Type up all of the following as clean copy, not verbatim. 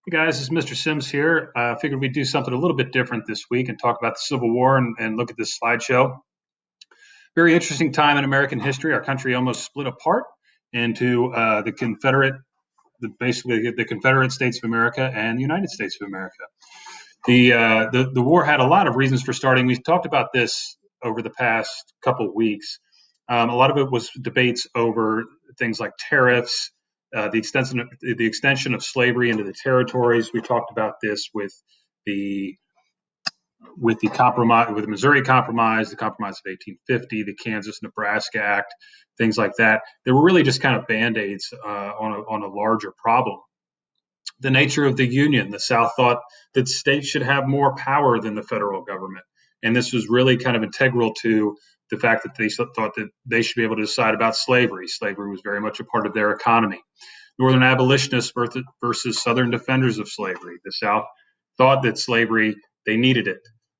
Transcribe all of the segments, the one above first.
Hey guys, this is Mr. Sims here. I figured we'd do something a little bit different this week and talk about the Civil War and look at this slideshow. Very interesting time in American history. Our country almost split apart into basically the Confederate States of America and the United States of America. The war had a lot of reasons for starting. We've talked about this over the past couple of weeks. A lot of it was debates over things like tariffs, the extension of slavery into the territories. We talked about this the the compromise, with the Missouri Compromise, the Compromise of 1850, the Kansas-Nebraska Act, things like that. They were really just kind of band-aids on a larger problem. The nature of the Union. The South thought that states should have more power than the federal government. And this was really kind of integral to the fact that they thought that they should be able to decide about slavery. Slavery was very much a part of their economy. Northern abolitionists versus Southern defenders of slavery. The South thought that slavery, they needed it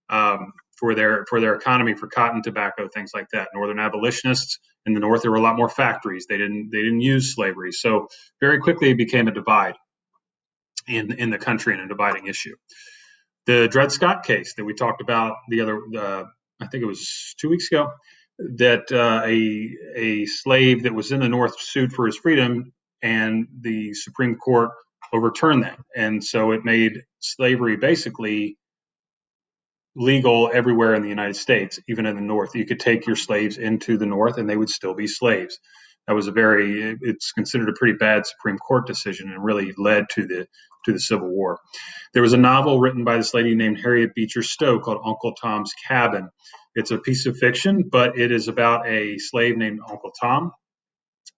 for their economy, for cotton, tobacco, things like that. Northern abolitionists, in the North, there were a lot more factories. They didn't use slavery. So very quickly it became a divide in the country, and a dividing issue. The Dred Scott case that we talked about I think it was 2 weeks ago, that a slave that was in the North sued for his freedom, and the Supreme Court overturned that. And so it made slavery basically legal everywhere in the United States, even in the North. You could take your slaves into the North and they would still be slaves. That was it's considered a pretty bad Supreme Court decision, and really led to the Civil War. There was a novel written by this lady named Harriet Beecher Stowe called Uncle Tom's Cabin. It's a piece of fiction, but it is about a slave named Uncle Tom.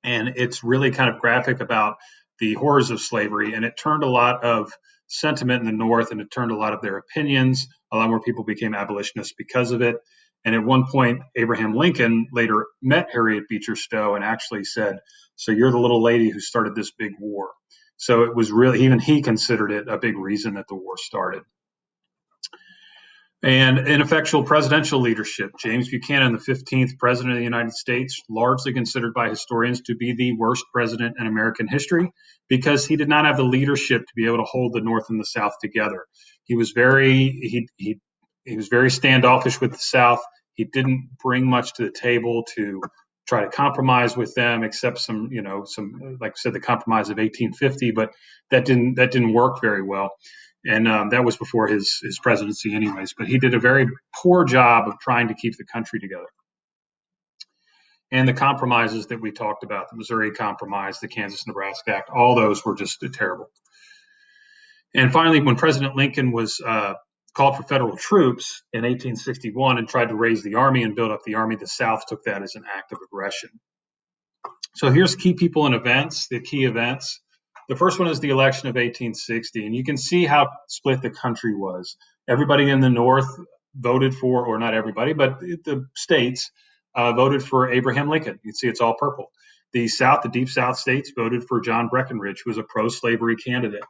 And it's really kind of graphic about the horrors of slavery. And it turned a lot of sentiment in the North, and it turned a lot of their opinions. A lot more people became abolitionists because of it. And at one point, Abraham Lincoln later met Harriet Beecher Stowe and actually said, "So you're the little lady who started this big war." So it was really, even he considered it a big reason that the war started. And ineffectual presidential leadership. James Buchanan, the 15th president of the United States, largely considered by historians to be the worst president in American history, because he did not have the leadership to be able to hold the North and the South together. He was very standoffish with the South. He didn't bring much to the table to try to compromise with them, except some, like I said, the Compromise of 1850, but that didn't work very well. And that was before his presidency anyways. But he did a very poor job of trying to keep the country together. And the compromises that we talked about, the Missouri Compromise, the Kansas-Nebraska Act, all those were just terrible. And finally, when President Lincoln was called for federal troops in 1861 and tried to raise the army and build up the army, the South took that as an act of aggression. So here's key people and events, the key events. The first one is the election of 1860, and you can see how split the country was. Everybody in the North voted for, or not everybody, but the states voted for Abraham Lincoln. You can see it's all purple. The South, the Deep South states, voted for John Breckinridge, who was a pro-slavery candidate.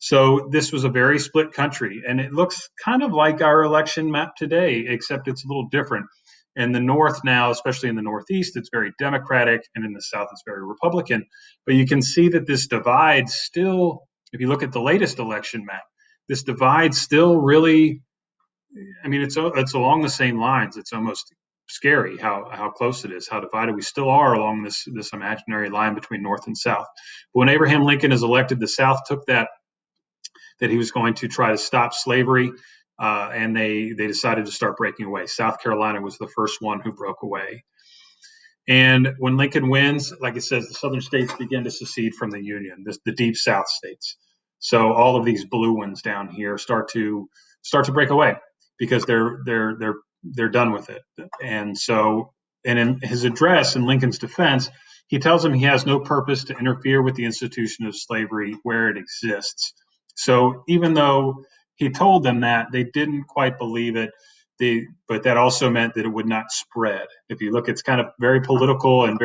So this was a very split country, and it looks kind of like our election map today, except it's a little different. In the North now, especially in the Northeast, it's very Democratic, and in the South, it's very Republican. But you can see that this divide still, if you look at the latest election map, this divide still really, it's along the same lines. It's almost scary how close it is, how divided we still are along this imaginary line between North and South. But when Abraham Lincoln is elected, the South took that he was going to try to stop slavery. And they decided to start breaking away. South Carolina was the first one who broke away. And when Lincoln wins, like it says, the southern states begin to secede from the Union, the deep South states. So all of these blue ones down here start to break away because they're done with it. And in his address, in Lincoln's defense, he tells them he has no purpose to interfere with the institution of slavery where it exists. So even though he told them that, they didn't quite believe it. But that also meant that it would not spread. If you look, it's kind of very political and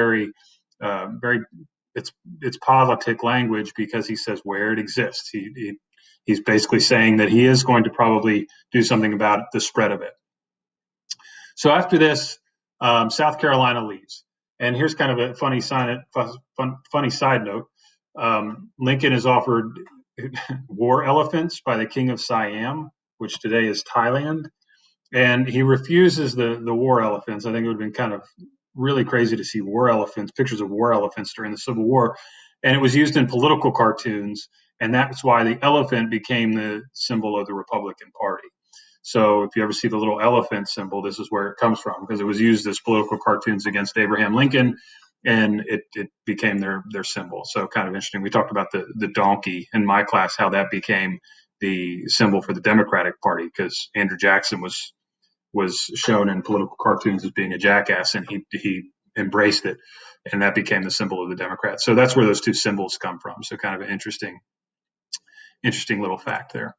it's politic language, because he says where it exists. He's basically saying that he is going to probably do something about the spread of it. So after this, South Carolina leaves. And here's kind of a funny side note. Lincoln is offered war elephants by the king of Siam, which today is Thailand. And he refuses the war elephants. I think it would have been kind of really crazy to see war elephants, pictures of war elephants during the Civil War. And it was used in political cartoons. And that's why the elephant became the symbol of the Republican Party. So if you ever see the little elephant symbol, this is where it comes from, because it was used as political cartoons against Abraham Lincoln, and it became their symbol. So kind of interesting. We talked about the donkey in my class, how that became the symbol for the Democratic Party, because Andrew Jackson was shown in political cartoons as being a jackass, and he embraced it, and that became the symbol of the Democrats. So that's where those two symbols come from. So kind of an interesting little fact there.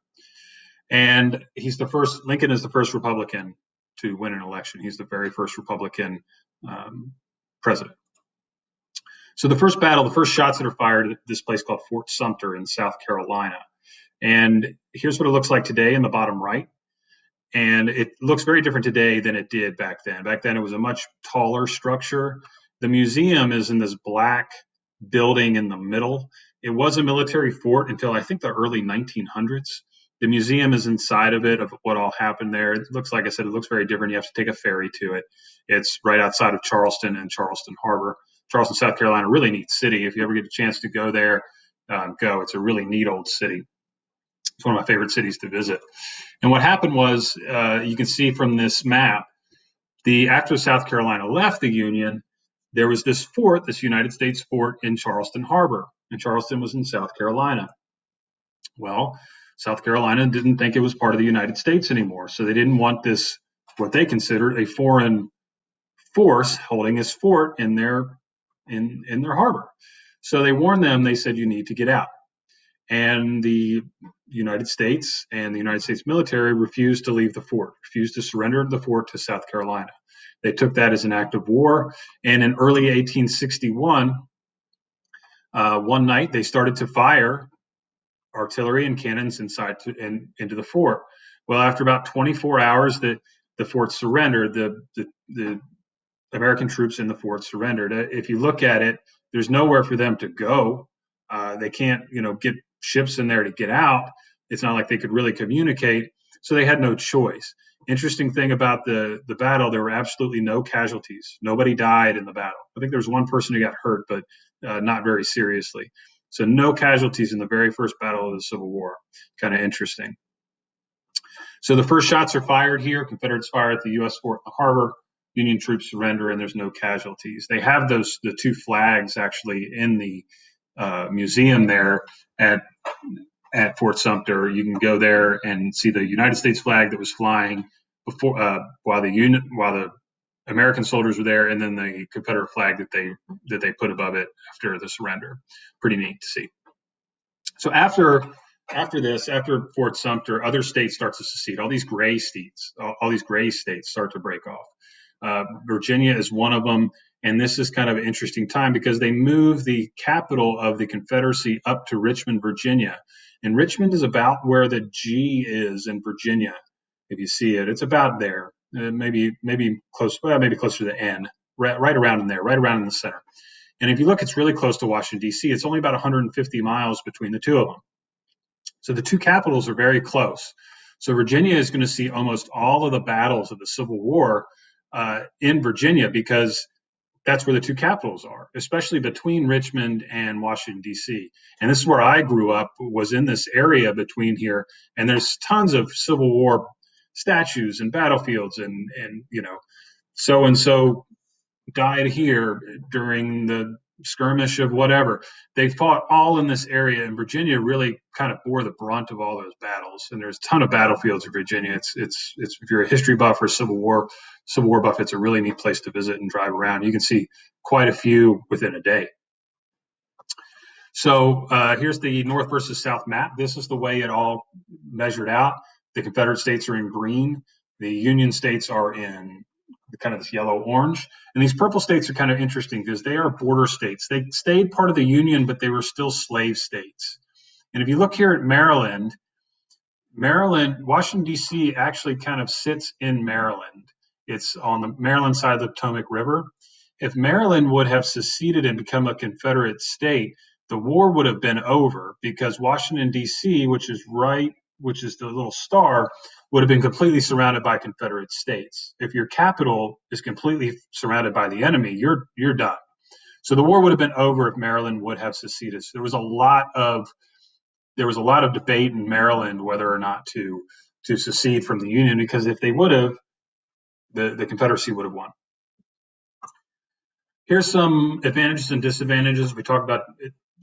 And Lincoln is the first Republican to win an election. He's the very first Republican president. So the first shots that are fired at this place called Fort Sumter in South Carolina. And here's what it looks like today in the bottom right. And it looks very different today than it did back then. Back then, it was a much taller structure. The museum is in this black building in the middle. It was a military fort until I think the early 1900s. The museum is inside of it, of what all happened there. It looks, like I said, it looks very different. You have to take a ferry to it. It's right outside of Charleston and Charleston Harbor. Charleston, South Carolina, really neat city. If you ever get a chance to go there, go. It's a really neat old city. It's one of my favorite cities to visit. And what happened was, you can see from this map, after South Carolina left the Union, there was this fort, this United States fort in Charleston Harbor. And Charleston was in South Carolina. Well, South Carolina didn't think it was part of the United States anymore. So they didn't want this, what they considered a foreign force holding this fort in their harbor. So they warned them, they said, you need to get out. And the United States and the United States military refused to leave the fort, refused to surrender the fort to South Carolina. They took that as an act of war. And in early 1861, one night they started to fire artillery and cannons into the fort. Well, after about 24 hours, the fort surrendered. The American troops in the fort surrendered. If you look at it, there's nowhere for them to go. They can't, get ships in there to get out. It's not like they could really communicate. So they had no choice. Interesting thing about the battle, there were absolutely no casualties. Nobody died in the battle. I think there was one person who got hurt, but not very seriously. So no casualties in the very first battle of the Civil War. Kind of interesting. So the first shots are fired here. Confederates fire at the U.S. fort in the harbor. Union troops surrender, and there's no casualties. They have the two flags actually in the museum there at Fort Sumter. You can go there and see the United States flag that was flying before while the American soldiers were there, and then the Confederate flag that they put above it after the surrender. Pretty neat to see. So after Fort Sumter, other states start to secede. All these gray states start to break off. Virginia is one of them. And this is kind of an interesting time because they move the capital of the Confederacy up to Richmond, Virginia. And Richmond is about where the G is in Virginia. If you see it, it's about there, maybe closer to the N, right around in there, right around in the center. And if you look, it's really close to Washington, D.C. It's only about 150 miles between the two of them. So the two capitals are very close. So Virginia is going to see almost all of the battles of the Civil War in Virginia because that's where the two capitals are, especially between Richmond and Washington, D.C. And this is where I grew up, was in this area between here. And there's tons of Civil War statues and battlefields and so-and-so died here during the skirmish of whatever. They fought all in this area, and Virginia really kind of bore the brunt of all those battles. And there's a ton of battlefields in Virginia. It's if you're a history buff or Civil War buff, it's a really neat place to visit and drive around. You can see quite a few within a day. So here's the North versus South map. This is the way it all measured out. The Confederate states are in green. The Union states are in kind of this yellow-orange. And these purple states are kind of interesting because they are border states. They stayed part of the Union, but they were still slave states. And if you look here at Maryland, Washington, D.C. actually kind of sits in Maryland. It's on the Maryland side of the Potomac River. If Maryland would have seceded and become a Confederate state, the war would have been over because Washington, D.C., which is the little star, would have been completely surrounded by Confederate states. If your capital is completely surrounded by the enemy, you're done. So the war would have been over if Maryland would have seceded. So there was a lot of debate in Maryland whether or not to secede from the Union, because if they would have, the Confederacy would have won. Here's some advantages and disadvantages. We talked about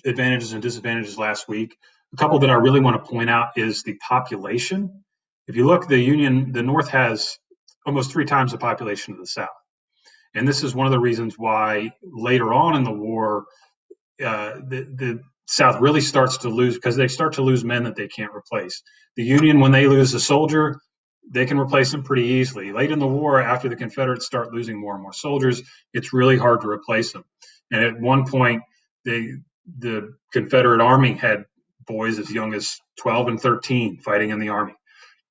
advantages and disadvantages last week. A couple that I really want to point out is the population. If you look, the North has almost 3 times the population of the South. And this is one of the reasons why later on in the war, the South really starts to lose, because they start to lose men that they can't replace. The Union, when they lose a soldier, they can replace them pretty easily. Late in the war, after the Confederates start losing more and more soldiers, it's really hard to replace them. And at one point, the Confederate Army had boys as young as 12 and 13 fighting in the Army.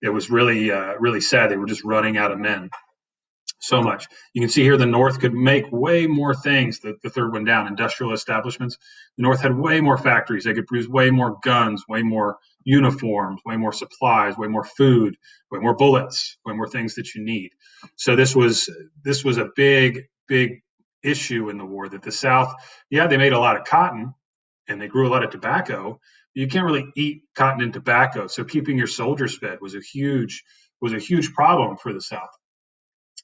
It was really, really sad. They were just running out of men so much. You can see here the North could make way more things. The third one down, industrial establishments. The North had way more factories. They could produce way more guns, way more uniforms, way more supplies, way more food, way more bullets, way more things that you need. So this was a big issue in the war, that the South, they made a lot of cotton and they grew a lot of tobacco. You can't really eat cotton and tobacco. So keeping your soldiers fed was a huge problem for the South,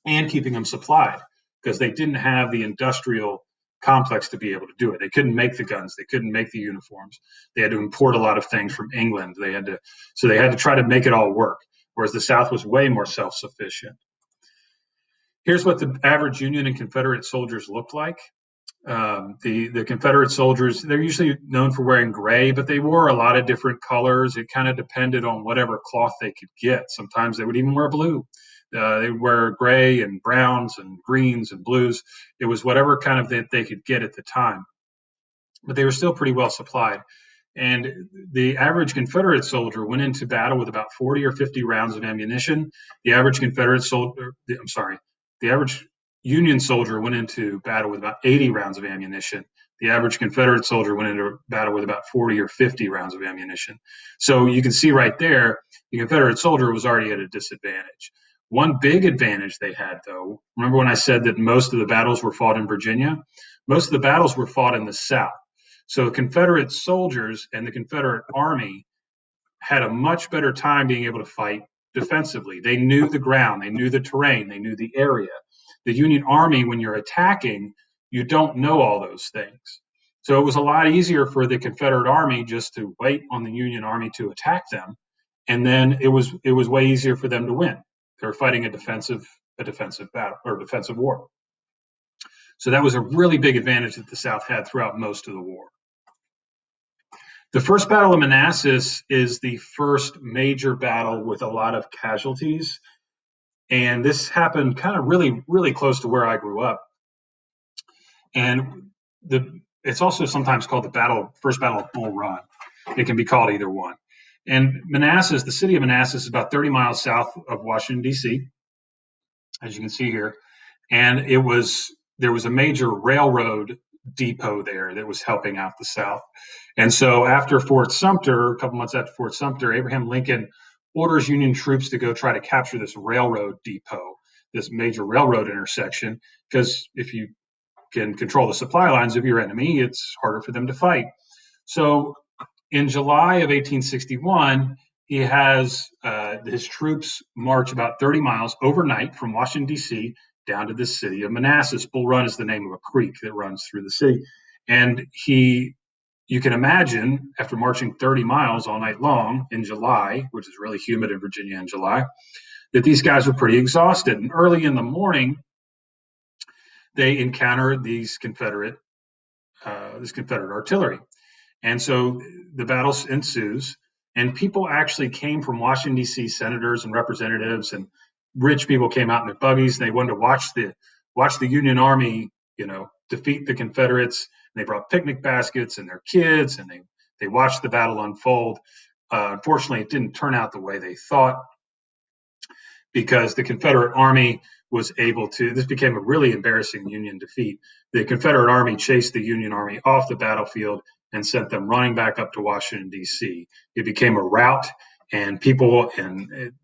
and keeping them supplied, because they didn't have the industrial complex to be able to do it. They couldn't make the guns. They couldn't make the uniforms. They had to import a lot of things from England. They had to try to make it all work, whereas the South was way more self-sufficient. Here's what the average Union and Confederate soldiers looked like. The Confederate soldiers, they're usually known for wearing gray, but they wore a lot of different colors. It kind of depended on whatever cloth they could get. Sometimes they would even wear blue. They would wear gray and browns and greens and blues. It was whatever kind of that they could get at the time. But they were still pretty well supplied. And the average Confederate soldier went into battle with about 40 or 50 rounds of ammunition. The average the average Union soldier went into battle with about 80 rounds of ammunition. The average Confederate soldier went into battle with about 40 or 50 rounds of ammunition. So you can see right there, the Confederate soldier was already at a disadvantage. One big advantage they had, though, remember when I said that most of the battles were fought in Virginia? Most of the battles were fought in the South. So Confederate soldiers and the Confederate Army had a much better time being able to fight defensively. They knew the ground, they knew the terrain, they knew the area. The Union Army, when you're attacking, you don't know all those things. So it was a lot easier for the Confederate Army just to wait on the Union Army to attack them, and then it was way easier for them to win. They were fighting a defensive battle, or defensive war. So that was a really big advantage that the South had throughout most of the war. The First Battle of Manassas is the first major battle with a lot of casualties. And this happened kind of really, really close to where I grew up. And it's also sometimes called the First Battle of Bull Run. It can be called either one. And Manassas, the city of Manassas, is about 30 miles south of Washington, D.C., as you can see here. And there was a major railroad depot there that was helping out the South. And so after Fort Sumter, a couple months after Fort Sumter, Abraham Lincoln orders Union troops to go try to capture this railroad depot, this major railroad intersection, because if you can control the supply lines of your enemy, it's harder for them to fight. So in July of 1861, he has his troops march about 30 miles overnight from Washington, D.C., down to the city of Manassas. Bull Run is the name of a creek that runs through the city. And you can imagine, after marching 30 miles all night long in July, which is really humid in Virginia in July, that these guys were pretty exhausted. And early in the morning, they encountered this Confederate artillery. And so the battle ensues, and people actually came from Washington, D.C., senators and representatives, and rich people came out in their buggies. And they wanted to watch the Union Army, defeat the Confederates. And they brought picnic baskets and their kids, and they watched the battle unfold. Unfortunately, it didn't turn out the way they thought, because the Confederate Army was able to, this became a really embarrassing Union defeat. The Confederate Army chased the Union Army off the battlefield and sent them running back up to Washington, D.C. It became a rout, and people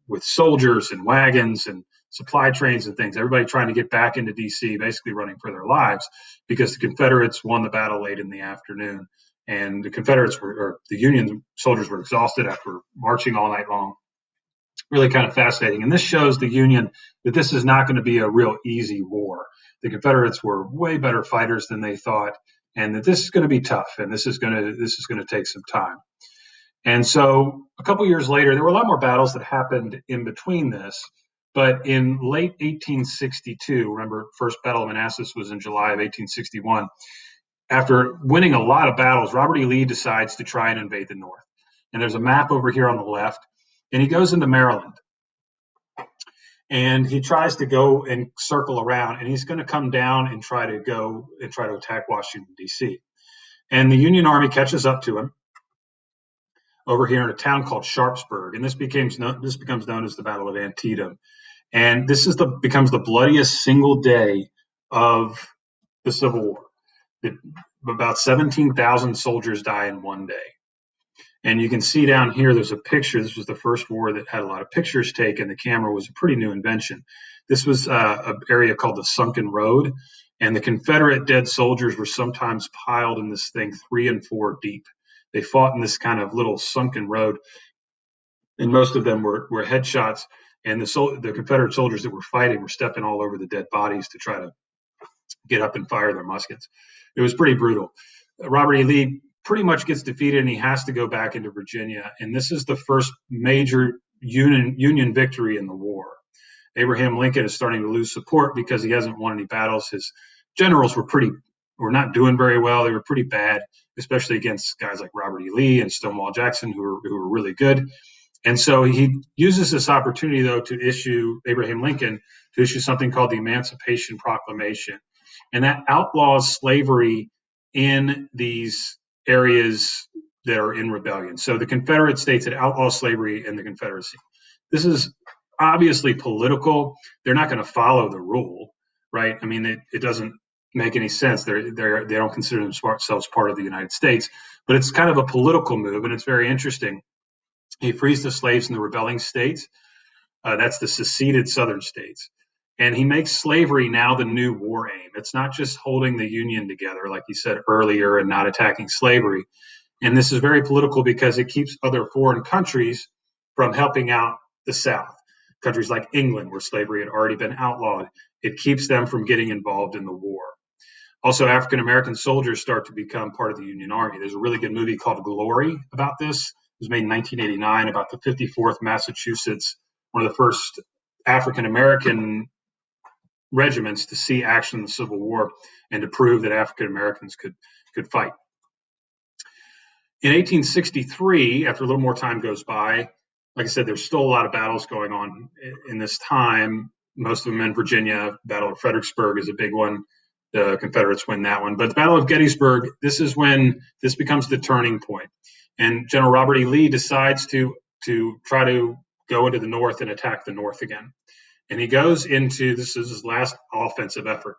with soldiers and wagons and supply trains and things, everybody trying to get back into D.C., basically running for their lives because the Confederates won the battle late in the afternoon. And the Union soldiers were exhausted after marching all night long. Really kind of fascinating. And this shows the Union that this is not going to be a real easy war. The Confederates were way better fighters than they thought, and that this is going to be tough, and this is going to take some time. And so a couple years later, there were a lot more battles that happened in between this. But in late 1862, remember, First Battle of Manassas was in July of 1861. After winning a lot of battles, Robert E. Lee decides to try and invade the North. And there's a map over here on the left, and he goes into Maryland. And he tries to go and circle around, and he's going to come down and try to attack Washington, D.C. And the Union Army catches up to him over here in a town called Sharpsburg, and this becomes known as the Battle of Antietam. And this becomes the bloodiest single day of the Civil War. About 17,000 soldiers die in one day. And you can see down here, there's a picture. This was the first war that had a lot of pictures taken. The camera was a pretty new invention. This was an area called the Sunken Road, and the Confederate dead soldiers were sometimes piled in this thing 3 and 4 deep. They fought in this kind of little sunken road, and most of them were headshots. And the Confederate soldiers that were fighting were stepping all over the dead bodies to try to get up and fire their muskets. It was pretty brutal. Robert E. Lee pretty much gets defeated, and he has to go back into Virginia. And this is the first major Union victory in the war. Abraham Lincoln is starting to lose support because he hasn't won any battles. His generals were not doing very well. They were pretty bad, especially against guys like Robert E. Lee and Stonewall Jackson, who were really good. And so he uses this opportunity, though, Abraham Lincoln, to issue something called the Emancipation Proclamation. And that outlaws slavery in these areas that are in rebellion. So the Confederate states that outlaw slavery in the Confederacy. This is obviously political. They're not going to follow the rule, right? I mean, it doesn't make any sense. They don't consider themselves part of the United States, but it's kind of a political move, and it's very interesting. He frees the slaves in the rebelling states. That's the seceded southern states. And he makes slavery now the new war aim. It's not just holding the Union together, like he said earlier, and not attacking slavery. And this is very political because it keeps other foreign countries from helping out the South. Countries like England, where slavery had already been outlawed, it keeps them from getting involved in the war. Also, African-American soldiers start to become part of the Union Army. There's a really good movie called Glory about this. It was made in 1989 about the 54th Massachusetts, one of the first African-American regiments to see action in the Civil War and to prove that African Americans could fight. In 1863, after a little more time goes by, like I said, there's still a lot of battles going on in this time. Most of them in Virginia. Battle of Fredericksburg is a big one. The Confederates win that one. But the Battle of Gettysburg, this is when this becomes the turning point. And General Robert E. Lee decides to try to go into the North and attack the North again. And he goes into, this is his last offensive effort.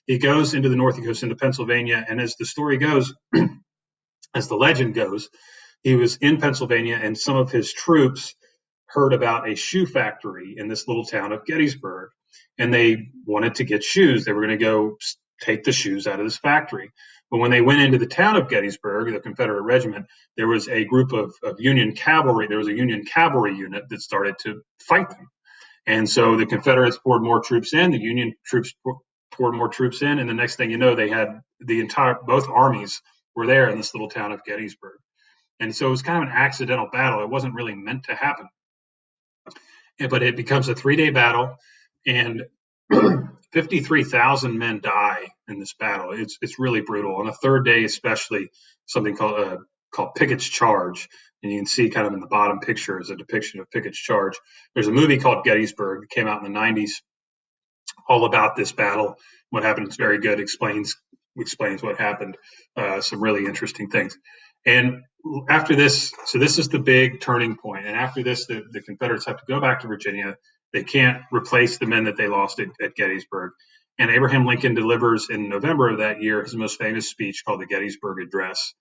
He goes into the North, he goes into Pennsylvania, and as the story goes, as the legend goes, he was in Pennsylvania, and some of his troops heard about a shoe factory in this little town of Gettysburg, and they wanted to get shoes. They were going to go take the shoes out of this factory. But when they went into the town of Gettysburg, the Confederate regiment, there was a group of Union cavalry. There was a Union cavalry unit that started to fight them. And so the Confederates poured more troops in, the Union troops poured more troops in, and the next thing you know, they had both armies were there in this little town of Gettysburg. And so it was kind of an accidental battle. It wasn't really meant to happen. But it becomes a 3-day battle, and 53,000 men die in this battle. It's really brutal. On the third day, especially, something called Pickett's Charge. And you can see kind of in the bottom picture is a depiction of Pickett's Charge. There's a movie called Gettysburg that came out in the 90s all about this battle. What happened is very good, explains what happened, some really interesting things. And after this, so this is the big turning point. And after this, the Confederates have to go back to Virginia. They can't replace the men that they lost at Gettysburg. And Abraham Lincoln delivers in November of that year his most famous speech called the Gettysburg Address.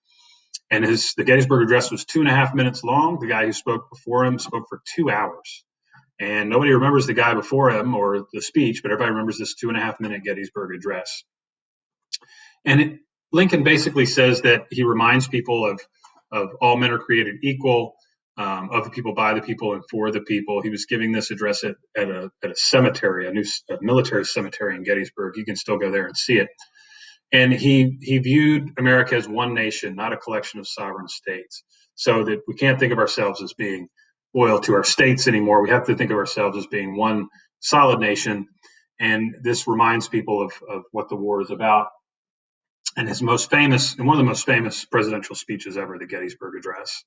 And the Gettysburg Address was 2.5 minutes long. The guy who spoke before him spoke for 2 hours. And nobody remembers the guy before him or the speech, but everybody remembers this 2.5 minute Gettysburg Address. And Lincoln basically says that he reminds people of all men are created equal, of the people, by the people, and for the people. He was giving this address at a cemetery, a military cemetery in Gettysburg. You can still go there and see it. And he viewed America as one nation, not a collection of sovereign states, so that we can't think of ourselves as being loyal to our states anymore. We have to think of ourselves as being one solid nation. And this reminds people of what the war is about. And one of the most famous presidential speeches ever, the Gettysburg Address.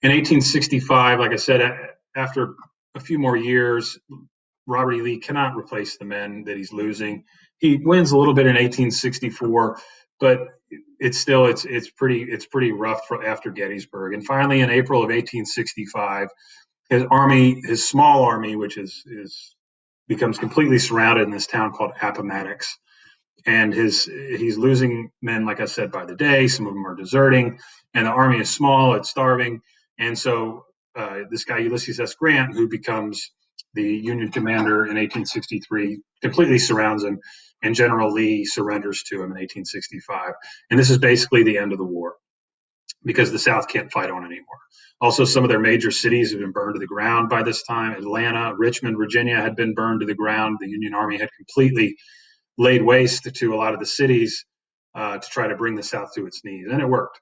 In 1865, like I said, after a few more years, Robert E. Lee cannot replace the men that he's losing. He wins a little bit in 1864, but it's pretty rough after Gettysburg. And finally, in April of 1865, his small army, which becomes completely surrounded in this town called Appomattox. And he's losing men, like I said, by the day. Some of them are deserting, and the army is small, it's starving. And so this guy, Ulysses S. Grant, who becomes the Union commander in 1863, completely surrounds him, and General Lee surrenders to him in 1865. And this is basically the end of the war, because the South can't fight on anymore. Also, some of their major cities have been burned to the ground by this time. Atlanta, Richmond, Virginia had been burned to the ground. The Union Army had completely laid waste to a lot of the cities to try to bring the South to its knees, and it worked.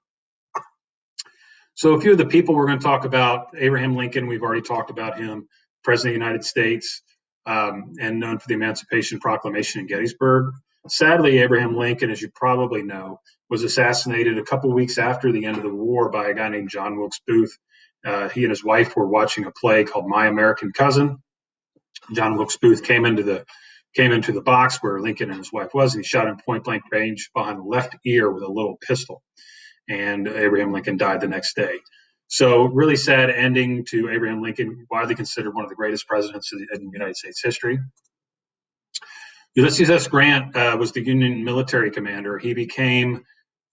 So a few of the people we're going to talk about: Abraham Lincoln, we've already talked about him, President of the United States, and known for the Emancipation Proclamation in Gettysburg. Sadly, Abraham Lincoln, as you probably know, was assassinated a couple weeks after the end of the war by a guy named John Wilkes Booth. He and his wife were watching a play called My American Cousin. John Wilkes Booth came into the box where Lincoln and his wife was, and he shot him point blank range behind the left ear with a little pistol. And Abraham Lincoln died the next day. So really sad ending to Abraham Lincoln, widely considered one of the greatest presidents in United States history. Ulysses S. Grant was the Union military commander. He became,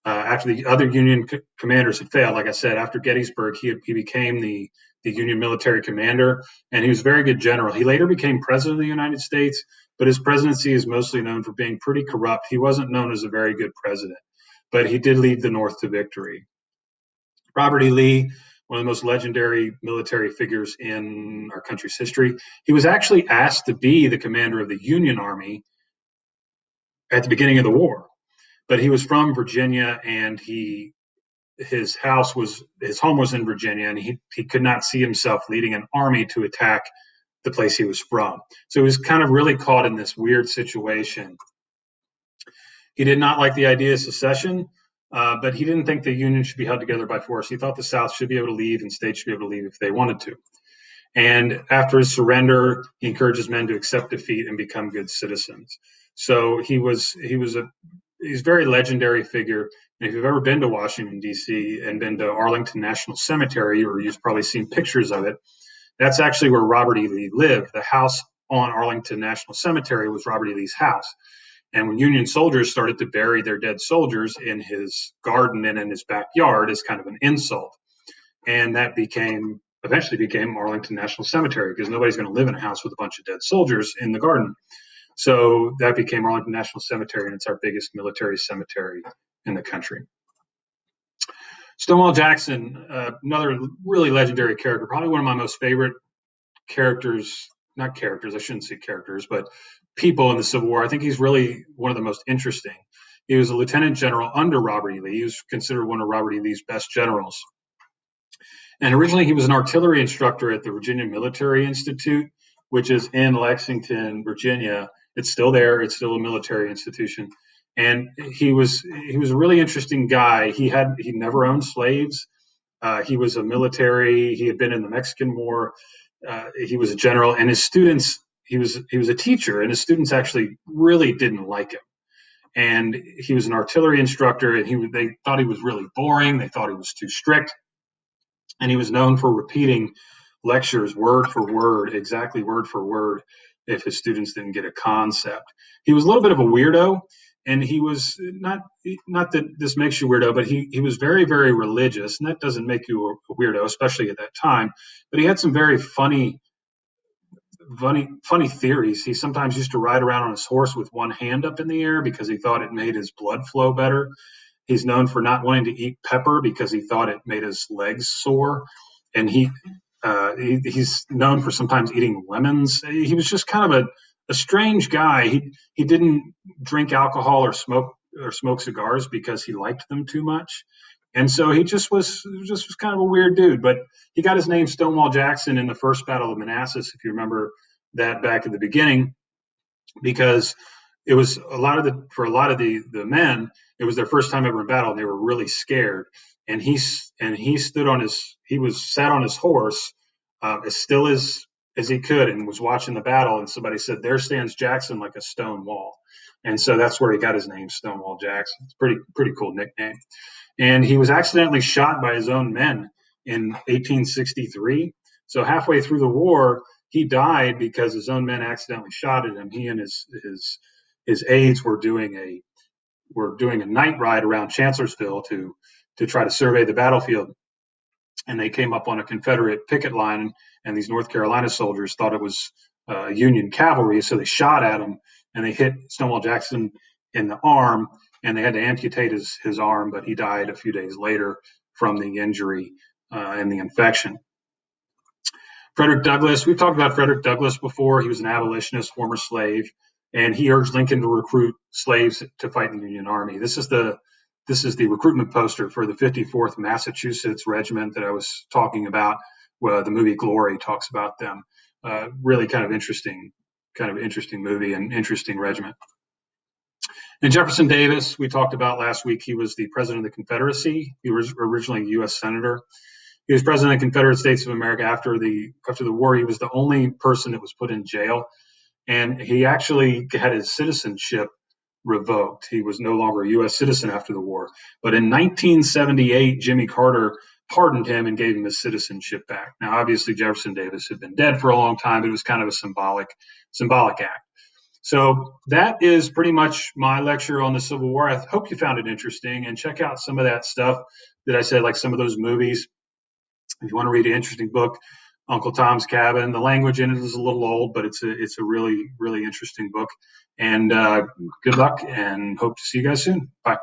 after the other Union commanders had failed, like I said, after Gettysburg, he became the Union military commander, and he was a very good general. He later became president of the United States, but his presidency is mostly known for being pretty corrupt. He wasn't known as a very good president, but he did lead the North to victory. Robert E. Lee, one of the most legendary military figures in our country's history, he was actually asked to be the commander of the Union Army at the beginning of the war, but he was from Virginia, and his home was in Virginia, and he could not see himself leading an army to attack the place he was from. So he was kind of really caught in this weird situation. He did not like the idea of secession, but he didn't think the Union should be held together by force. He thought the South should be able to leave, and states should be able to leave if they wanted to. And after his surrender, he encouraged men to accept defeat and become good citizens. So he's a very legendary figure. And if you've ever been to Washington, D.C. and been to Arlington National Cemetery, or you've probably seen pictures of it, that's actually where Robert E. Lee lived. The house on Arlington National Cemetery was Robert E. Lee's house. And when Union soldiers started to bury their dead soldiers in his garden and in his backyard as kind of an insult, and that eventually became Arlington National Cemetery, because nobody's going to live in a house with a bunch of dead soldiers in the garden. So that became Arlington National Cemetery, and it's our biggest military cemetery in the country. Stonewall Jackson, another really legendary character, probably one of my most favorite but people in the Civil War. I think he's really one of the most interesting. He was a lieutenant general under Robert E. Lee. He was considered one of Robert E. Lee's best generals. And originally he was an artillery instructor at the Virginia Military Institute, which is in Lexington, Virginia. It's still there. It's still a military institution. And he was a really interesting guy. He never owned slaves. He was a military. He had been in the Mexican War. He was a general, and his students, he was a teacher, and his students actually really didn't like him. And he was an artillery instructor, and they thought he was really boring. They thought he was too strict. And he was known for repeating lectures word for word, exactly word for word, if his students didn't get a concept. He was a little bit of a weirdo, and he was not that this makes you weirdo, but he was very, very religious, and that doesn't make you a weirdo, especially at that time. But he had some very funny theories. He sometimes used to ride around on his horse with one hand up in the air because he thought it made his blood flow better. He's known for not wanting to eat pepper because he thought it made his legs sore, and he's known for sometimes eating lemons. He was just kind of a strange guy. He didn't drink alcohol or smoke cigars because he liked them too much, and so he just was kind of a weird dude. But he got his name Stonewall Jackson in the first Battle of Manassas, if you remember that back at the beginning, because it was a lot of the men, it was their first time ever in battle, and they were really scared. And he was sat on his horse, as still as he could, and was watching the battle. And somebody said, "There stands Jackson like a stone wall," and so that's where he got his name, Stonewall Jackson. It's pretty cool nickname. And he was accidentally shot by his own men in 1863. So halfway through the war, he died because his own men accidentally shot at him. He and his aides were doing a night ride around Chancellorsville to try to survey the battlefield, and they came up on a Confederate picket line, and these North Carolina soldiers thought it was Union cavalry, so they shot at him, and they hit Stonewall Jackson in the arm, and they had to amputate his arm, but he died a few days later from the injury and the infection. Frederick Douglass, we've talked about Frederick Douglass before. He was an abolitionist, former slave, and he urged Lincoln to recruit slaves to fight in the Union Army. This is the recruitment poster for the 54th Massachusetts Regiment that I was talking about. The movie Glory talks about them. Really kind of interesting movie and interesting regiment. And Jefferson Davis, we talked about last week. He was the president of the Confederacy. He was originally a U.S. senator. He was president of the Confederate States of America after the war. He was the only person that was put in jail, and he actually had his citizenship revoked. He was no longer a U.S. citizen after the war. But in 1978, Jimmy Carter pardoned him and gave him his citizenship back. Now, obviously, Jefferson Davis had been dead for a long time, but it was kind of a symbolic act. So that is pretty much my lecture on the Civil War. I hope you found it interesting, and check out some of that stuff that I said, like some of those movies. If you want to read an interesting book, Uncle Tom's Cabin. The language in it is a little old, but it's a really, really interesting book. And good luck, and hope to see you guys soon. Bye.